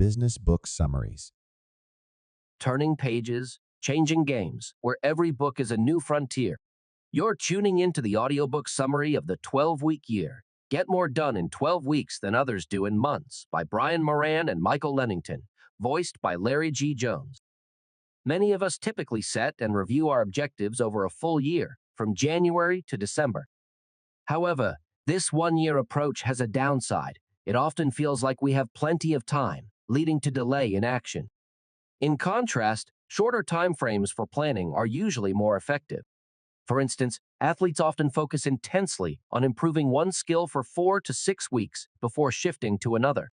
business book summaries. Turning pages, changing games, where every book is a new frontier. You're tuning into the audiobook summary of the 12-week year. Get more done in 12 weeks than others do in months by Brian Moran and Michael Lennington, voiced by Larry G. Jones. Many of us typically set and review our objectives over a full year, from January to December. However, this one-year approach has a downside. It often feels like we have plenty of time, leading to delay in action. In contrast, shorter time frames for planning are usually more effective. For instance, athletes often focus intensely on improving one skill for 4 to 6 weeks before shifting to another.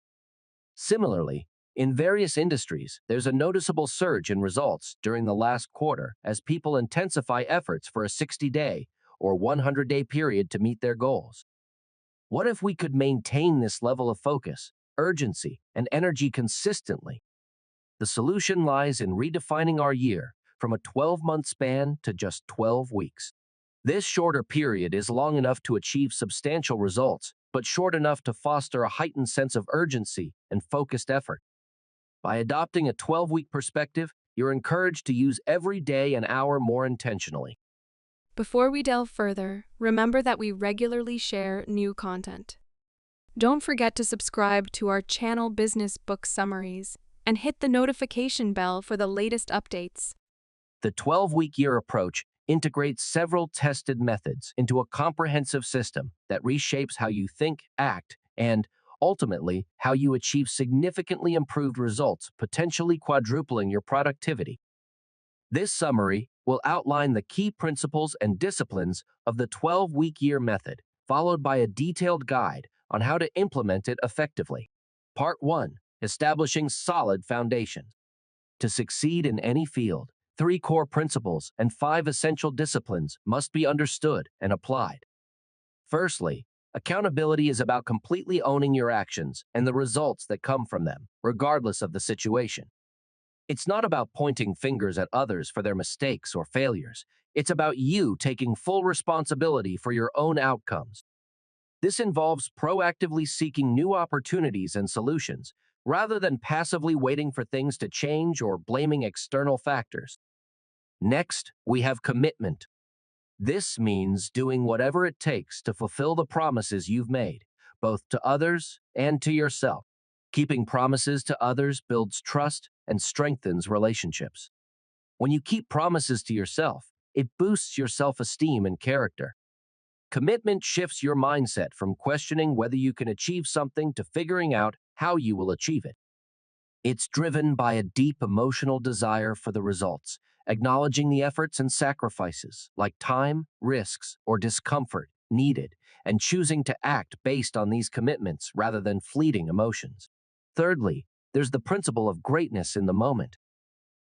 Similarly, in various industries, there's a noticeable surge in results during the last quarter as people intensify efforts for a 60-day or 100-day period to meet their goals. What if we could maintain this level of focus, urgency, and energy consistently? The solution lies in redefining our year from a 12-month span to just 12 weeks. This shorter period is long enough to achieve substantial results, but short enough to foster a heightened sense of urgency and focused effort. By adopting a 12-week perspective, you're encouraged to use every day and hour more intentionally. Before we delve further, remember that we regularly share new content. Don't forget to subscribe to our channel Business Book Summaries and hit the notification bell for the latest updates. The 12-week year approach integrates several tested methods into a comprehensive system that reshapes how you think, act, and, ultimately, how you achieve significantly improved results, potentially quadrupling your productivity. This summary will outline the key principles and disciplines of the 12-week year method, followed by a detailed guide on how to implement it effectively. Part 1. Establishing solid foundations. To succeed in any field, 3 core principles and 5 essential disciplines must be understood and applied. Firstly, accountability is about completely owning your actions and the results that come from them, regardless of the situation. It's not about pointing fingers at others for their mistakes or failures. It's about you taking full responsibility for your own outcomes. This involves proactively seeking new opportunities and solutions, rather than passively waiting for things to change or blaming external factors. Next, we have commitment. This means doing whatever it takes to fulfill the promises you've made, both to others and to yourself. Keeping promises to others builds trust and strengthens relationships. When you keep promises to yourself, it boosts your self-esteem and character. Commitment shifts your mindset from questioning whether you can achieve something to figuring out how you will achieve it. It's driven by a deep emotional desire for the results, acknowledging the efforts and sacrifices, like time, risks, or discomfort, needed, and choosing to act based on these commitments rather than fleeting emotions. Thirdly, there's the principle of greatness in the moment.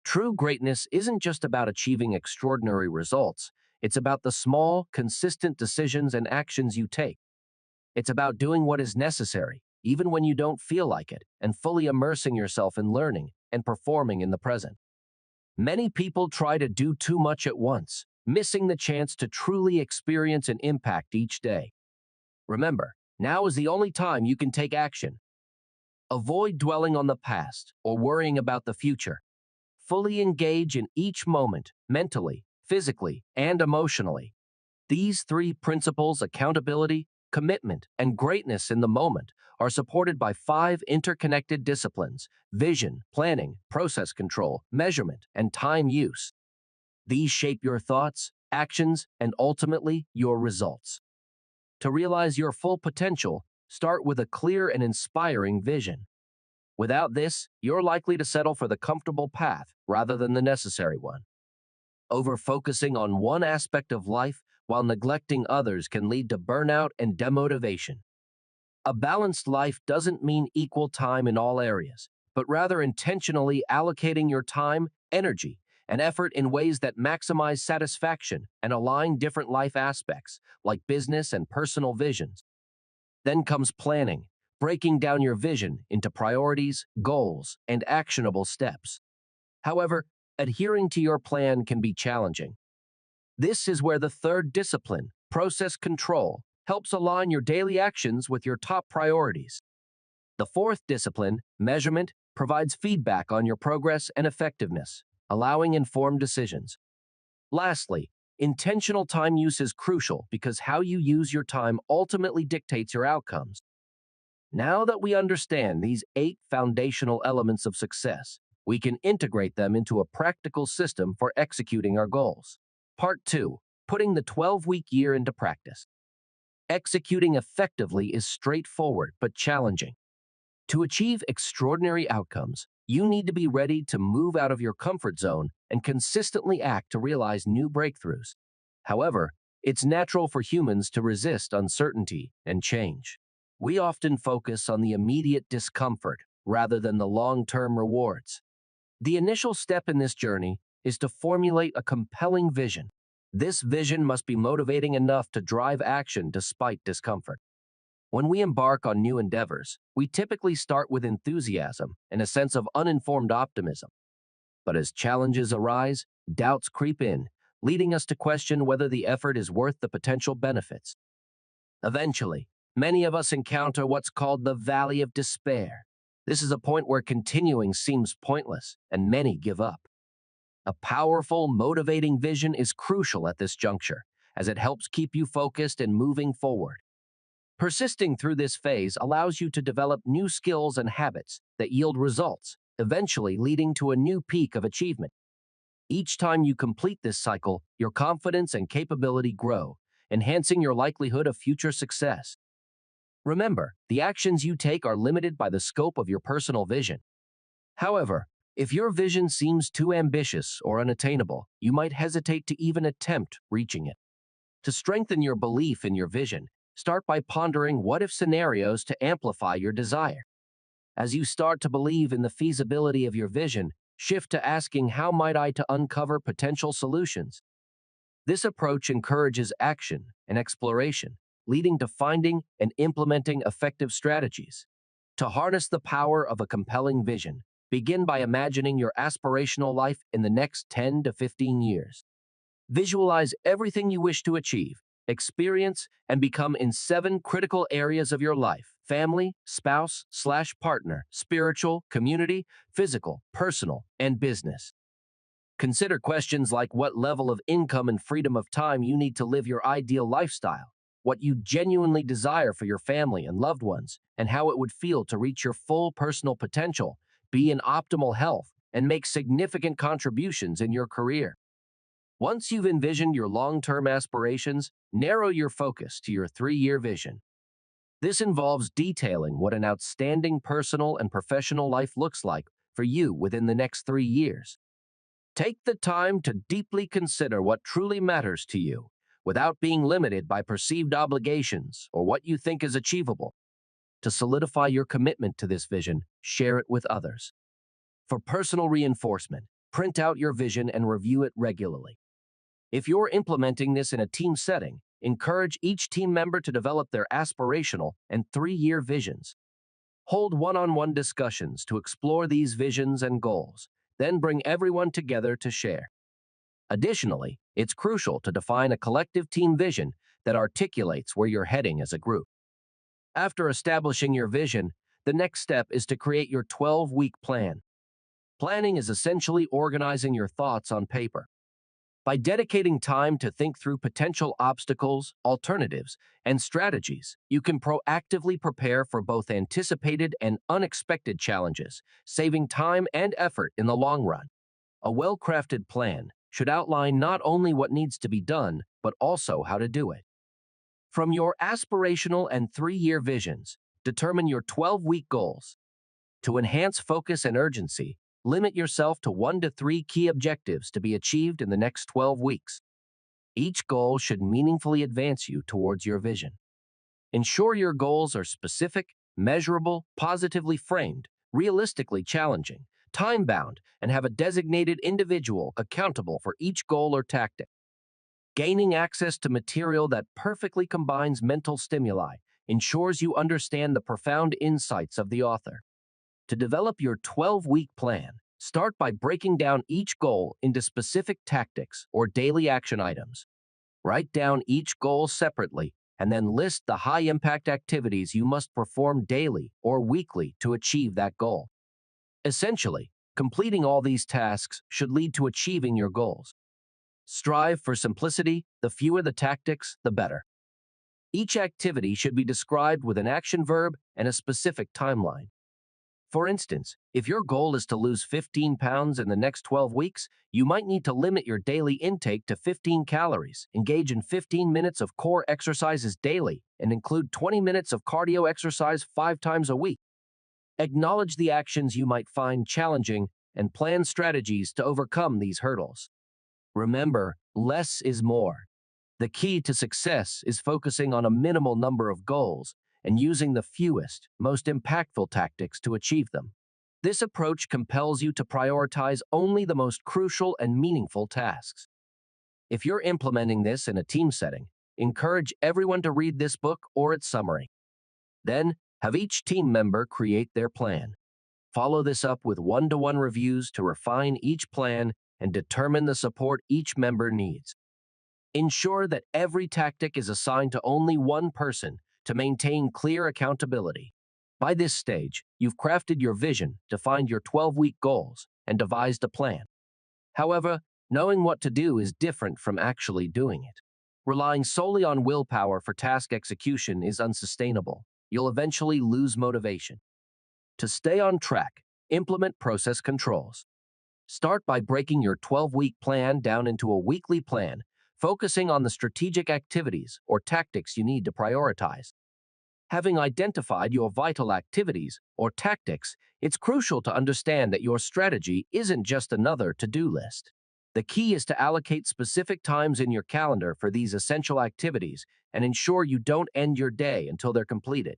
True greatness isn't just about achieving extraordinary results. It's about the small, consistent decisions and actions you take. It's about doing what is necessary, even when you don't feel like it, and fully immersing yourself in learning and performing in the present. Many people try to do too much at once, missing the chance to truly experience an impact each day. Remember, now is the only time you can take action. Avoid dwelling on the past or worrying about the future. Fully engage in each moment, mentally, physically, and emotionally. These 3 principles, accountability, commitment, and greatness in the moment, are supported by 5 interconnected disciplines: vision, planning, process control, measurement, and time use. These shape your thoughts, actions, and ultimately your results. To realize your full potential, start with a clear and inspiring vision. Without this, you're likely to settle for the comfortable path rather than the necessary one. Over-focusing on one aspect of life while neglecting others can lead to burnout and demotivation. A balanced life doesn't mean equal time in all areas, but rather intentionally allocating your time, energy, and effort in ways that maximize satisfaction and align different life aspects, like business and personal visions. Then comes planning, breaking down your vision into priorities, goals, and actionable steps. However, adhering to your plan can be challenging. This is where the third discipline, process control, helps align your daily actions with your top priorities. The fourth discipline, measurement, provides feedback on your progress and effectiveness, allowing informed decisions. Lastly, intentional time use is crucial because how you use your time ultimately dictates your outcomes. Now that we understand these 8 foundational elements of success, we can integrate them into a practical system for executing our goals. Part 2. Putting the 12-week year into practice. Executing effectively is straightforward but challenging. To achieve extraordinary outcomes, you need to be ready to move out of your comfort zone and consistently act to realize new breakthroughs. However, it's natural for humans to resist uncertainty and change. We often focus on the immediate discomfort rather than the long-term rewards. The initial step in this journey is to formulate a compelling vision. This vision must be motivating enough to drive action despite discomfort. When we embark on new endeavors, we typically start with enthusiasm and a sense of uninformed optimism. But as challenges arise, doubts creep in, leading us to question whether the effort is worth the potential benefits. Eventually, many of us encounter what's called the valley of despair. This is a point where continuing seems pointless, and many give up. A powerful, motivating vision is crucial at this juncture, as it helps keep you focused and moving forward. Persisting through this phase allows you to develop new skills and habits that yield results, eventually leading to a new peak of achievement. Each time you complete this cycle, your confidence and capability grow, enhancing your likelihood of future success. Remember, the actions you take are limited by the scope of your personal vision. However, if your vision seems too ambitious or unattainable, you might hesitate to even attempt reaching it. To strengthen your belief in your vision, start by pondering what-if scenarios to amplify your desire. As you start to believe in the feasibility of your vision, shift to asking how might I to uncover potential solutions. This approach encourages action and exploration, leading to finding and implementing effective strategies. To harness the power of a compelling vision, begin by imagining your aspirational life in the next 10 to 15 years. Visualize everything you wish to achieve, experience, and become in 7 critical areas of your life: family, spouse/partner, spiritual, community, physical, personal, and business. Consider questions like what level of income and freedom of time you need to live your ideal lifestyle, what you genuinely desire for your family and loved ones, and how it would feel to reach your full personal potential, be in optimal health, and make significant contributions in your career. Once you've envisioned your long-term aspirations, narrow your focus to your 3-year vision. This involves detailing what an outstanding personal and professional life looks like for you within the next 3 years. Take the time to deeply consider what truly matters to you, without being limited by perceived obligations or what you think is achievable. To solidify your commitment to this vision, share it with others. For personal reinforcement, print out your vision and review it regularly. If you're implementing this in a team setting, encourage each team member to develop their aspirational and 3-year visions. Hold one-on-one discussions to explore these visions and goals, then bring everyone together to share. Additionally, it's crucial to define a collective team vision that articulates where you're heading as a group. After establishing your vision, the next step is to create your 12-week plan. Planning is essentially organizing your thoughts on paper. By dedicating time to think through potential obstacles, alternatives, and strategies, you can proactively prepare for both anticipated and unexpected challenges, saving time and effort in the long run. A well-crafted plan should outline not only what needs to be done, but also how to do it. From your aspirational and 3-year visions, determine your 12-week goals. To enhance focus and urgency, limit yourself to 1 to 3 key objectives to be achieved in the next 12 weeks. Each goal should meaningfully advance you towards your vision. Ensure your goals are specific, measurable, positively framed, realistically challenging, time-bound, and have a designated individual accountable for each goal or tactic. Gaining access to material that perfectly combines mental stimuli ensures you understand the profound insights of the author. To develop your 12-week plan, start by breaking down each goal into specific tactics or daily action items. Write down each goal separately and then list the high-impact activities you must perform daily or weekly to achieve that goal. Essentially, completing all these tasks should lead to achieving your goals. Strive for simplicity. The fewer the tactics, the better. Each activity should be described with an action verb and a specific timeline. For instance, if your goal is to lose 15 pounds in the next 12 weeks, you might need to limit your daily intake to 15 calories, engage in 15 minutes of core exercises daily, and include 20 minutes of cardio exercise 5 times a week. Acknowledge the actions you might find challenging and plan strategies to overcome these hurdles. Remember, less is more. The key to success is focusing on a minimal number of goals and using the fewest, most impactful tactics to achieve them. This approach compels you to prioritize only the most crucial and meaningful tasks. If you're implementing this in a team setting, encourage everyone to read this book or its summary. Then, have each team member create their plan. Follow this up with one-to-one reviews to refine each plan and determine the support each member needs. Ensure that every tactic is assigned to only one person to maintain clear accountability. By this stage, you've crafted your vision, defined your 12-week goals, and devised a plan. However, knowing what to do is different from actually doing it. Relying solely on willpower for task execution is unsustainable. You'll eventually lose motivation. To stay on track, implement process controls. Start by breaking your 12-week plan down into a weekly plan, focusing on the strategic activities or tactics you need to prioritize. Having identified your vital activities or tactics, it's crucial to understand that your strategy isn't just another to-do list. The key is to allocate specific times in your calendar for these essential activities and ensure you don't end your day until they're completed.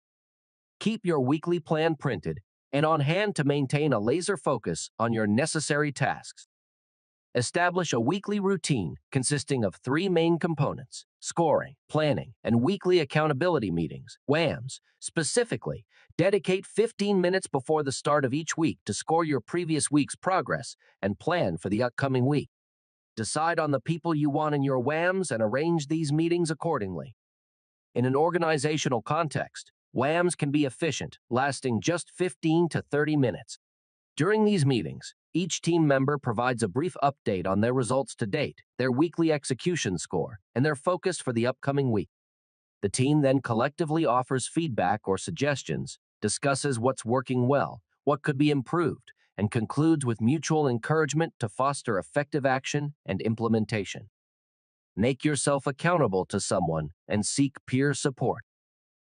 Keep your weekly plan printed and on hand to maintain a laser focus on your necessary tasks. Establish a weekly routine consisting of 3 main components: scoring, planning, and weekly accountability meetings, WAMs. Specifically, dedicate 15 minutes before the start of each week to score your previous week's progress and plan for the upcoming week. Decide on the people you want in your WAMs and arrange these meetings accordingly. In an organizational context, WAMs can be efficient, lasting just 15 to 30 minutes. During these meetings, each team member provides a brief update on their results to date, their weekly execution score, and their focus for the upcoming week. The team then collectively offers feedback or suggestions, discusses what's working well, what could be improved, and concludes with mutual encouragement to foster effective action and implementation. Make yourself accountable to someone and seek peer support.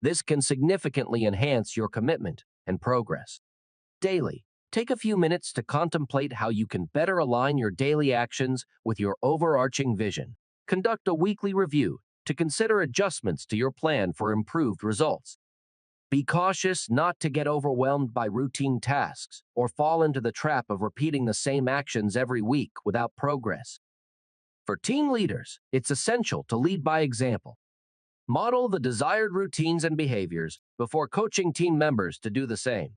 This can significantly enhance your commitment and progress. Daily, take a few minutes to contemplate how you can better align your daily actions with your overarching vision. Conduct a weekly review to consider adjustments to your plan for improved results. Be cautious not to get overwhelmed by routine tasks or fall into the trap of repeating the same actions every week without progress. For team leaders, it's essential to lead by example. Model the desired routines and behaviors before coaching team members to do the same.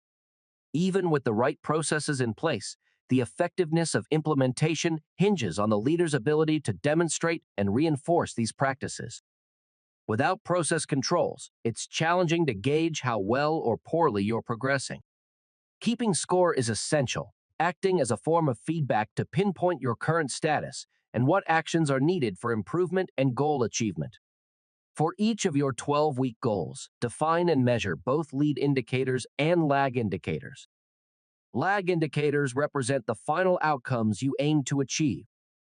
Even with the right processes in place, the effectiveness of implementation hinges on the leader's ability to demonstrate and reinforce these practices. Without process controls, it's challenging to gauge how well or poorly you're progressing. Keeping score is essential, acting as a form of feedback to pinpoint your current status and what actions are needed for improvement and goal achievement. For each of your 12-week goals, define and measure both lead indicators and lag indicators. Lag indicators represent the final outcomes you aim to achieve.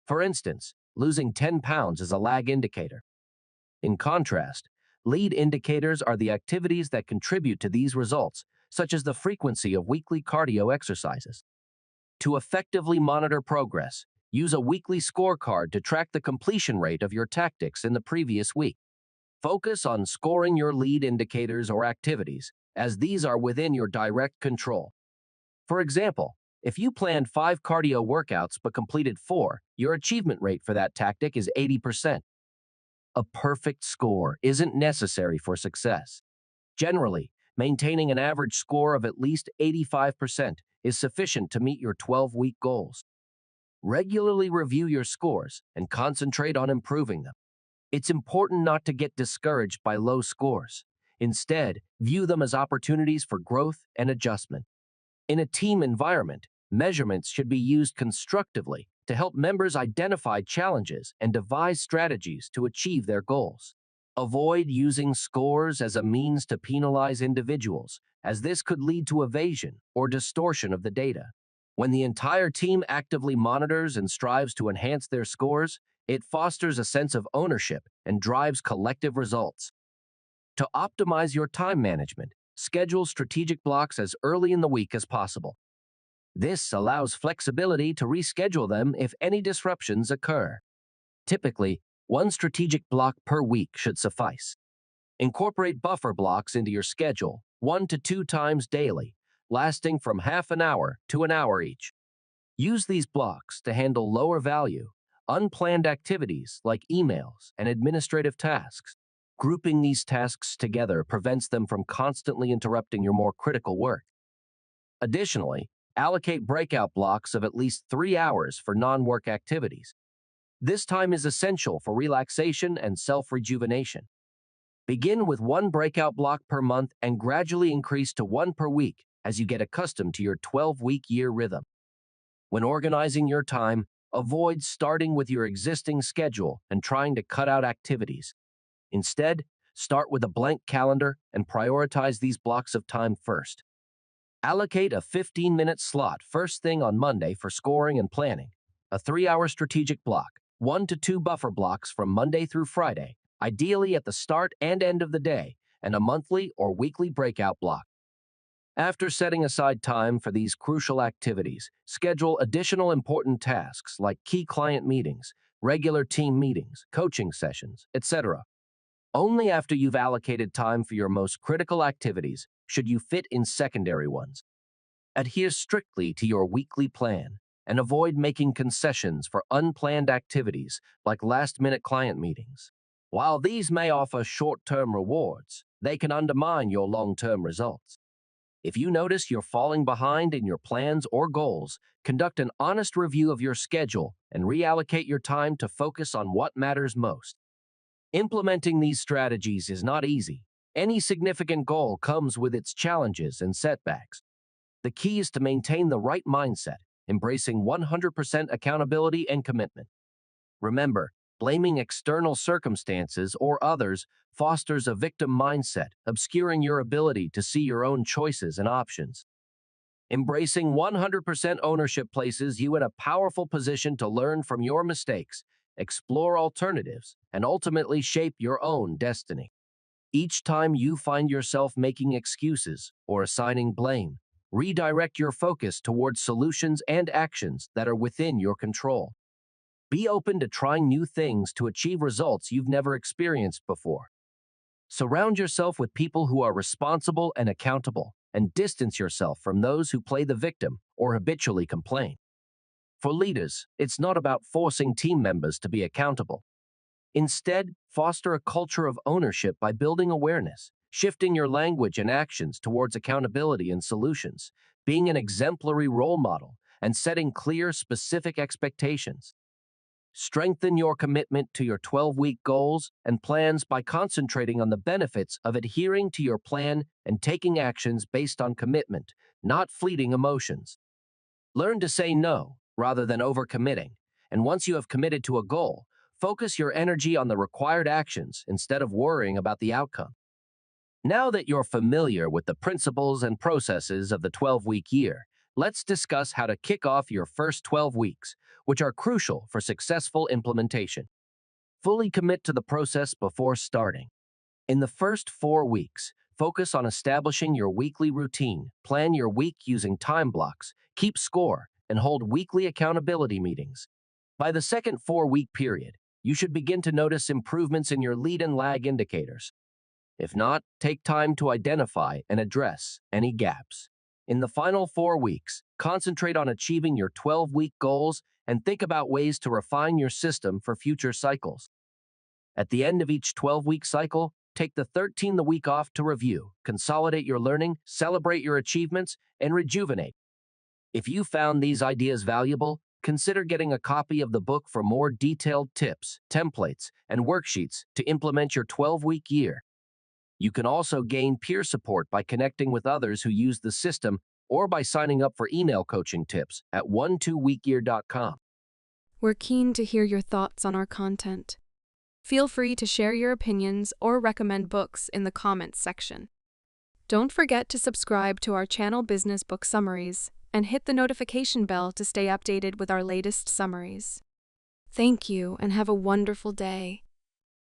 For instance, losing 10 pounds is a lag indicator. In contrast, lead indicators are the activities that contribute to these results, such as the frequency of weekly cardio exercises. To effectively monitor progress, use a weekly scorecard to track the completion rate of your tactics in the previous week. Focus on scoring your lead indicators or activities, as these are within your direct control. For example, if you planned 5 cardio workouts but completed 4, your achievement rate for that tactic is 80%. A perfect score isn't necessary for success. Generally, maintaining an average score of at least 85% is sufficient to meet your 12-week goals. Regularly review your scores and concentrate on improving them. It's important not to get discouraged by low scores. Instead, view them as opportunities for growth and adjustment. In a team environment, measurements should be used constructively to help members identify challenges and devise strategies to achieve their goals. Avoid using scores as a means to penalize individuals, as this could lead to evasion or distortion of the data. When the entire team actively monitors and strives to enhance their scores, it fosters a sense of ownership and drives collective results. To optimize your time management, schedule strategic blocks as early in the week as possible. This allows flexibility to reschedule them if any disruptions occur. Typically, one strategic block per week should suffice. Incorporate buffer blocks into your schedule 1 to 2 times daily, lasting from half an hour to an hour each. Use these blocks to handle lower value, unplanned activities like emails and administrative tasks. Grouping these tasks together prevents them from constantly interrupting your more critical work. Additionally, allocate breakout blocks of at least 3 hours for non-work activities. This time is essential for relaxation and self-rejuvenation. Begin with 1 breakout block per month and gradually increase to 1 per week as you get accustomed to your 12-week year rhythm. When organizing your time, avoid starting with your existing schedule and trying to cut out activities. Instead, start with a blank calendar and prioritize these blocks of time first. Allocate a 15-minute slot first thing on Monday for scoring and planning, a 3-hour strategic block, 1 to 2 buffer blocks from Monday through Friday, ideally at the start and end of the day, and a monthly or weekly breakout block. After setting aside time for these crucial activities, schedule additional important tasks like key client meetings, regular team meetings, coaching sessions, etc. Only after you've allocated time for your most critical activities should you fit in secondary ones. Adhere strictly to your weekly plan and avoid making concessions for unplanned activities like last-minute client meetings. While these may offer short-term rewards, they can undermine your long-term results. If you notice you're falling behind in your plans or goals, conduct an honest review of your schedule and reallocate your time to focus on what matters most. Implementing these strategies is not easy. Any significant goal comes with its challenges and setbacks. The key is to maintain the right mindset, embracing 100% accountability and commitment. Remember, blaming external circumstances or others fosters a victim mindset, obscuring your ability to see your own choices and options. Embracing 100% ownership places you in a powerful position to learn from your mistakes, explore alternatives, and ultimately shape your own destiny. Each time you find yourself making excuses or assigning blame, redirect your focus towards solutions and actions that are within your control. Be open to trying new things to achieve results you've never experienced before. Surround yourself with people who are responsible and accountable, and distance yourself from those who play the victim or habitually complain. For leaders, it's not about forcing team members to be accountable. Instead, foster a culture of ownership by building awareness, shifting your language and actions towards accountability and solutions, being an exemplary role model, and setting clear, specific expectations. Strengthen your commitment to your 12-week goals and plans by concentrating on the benefits of adhering to your plan and taking actions based on commitment, not fleeting emotions. Learn to say no rather than overcommitting, and once you have committed to a goal, focus your energy on the required actions instead of worrying about the outcome. Now that you're familiar with the principles and processes of the 12-week year, let's discuss how to kick off your first 12 weeks, which are crucial for successful implementation. Fully commit to the process before starting. In the first 4 weeks, focus on establishing your weekly routine, plan your week using time blocks, keep score, and hold weekly accountability meetings. By the second 4-week period, you should begin to notice improvements in your lead and lag indicators. If not, take time to identify and address any gaps. In the final 4 weeks, concentrate on achieving your 12-week goals and think about ways to refine your system for future cycles. At the end of each 12-week cycle, take the 13th week off to review, consolidate your learning, celebrate your achievements, and rejuvenate. If you found these ideas valuable, consider getting a copy of the book for more detailed tips, templates, and worksheets to implement your 12-week year. You can also gain peer support by connecting with others who use the system or by signing up for email coaching tips at 12weekyear.com. We're keen to hear your thoughts on our content. Feel free to share your opinions or recommend books in the comments section. Don't forget to subscribe to our channel Business Book Summaries and hit the notification bell to stay updated with our latest summaries. Thank you and have a wonderful day.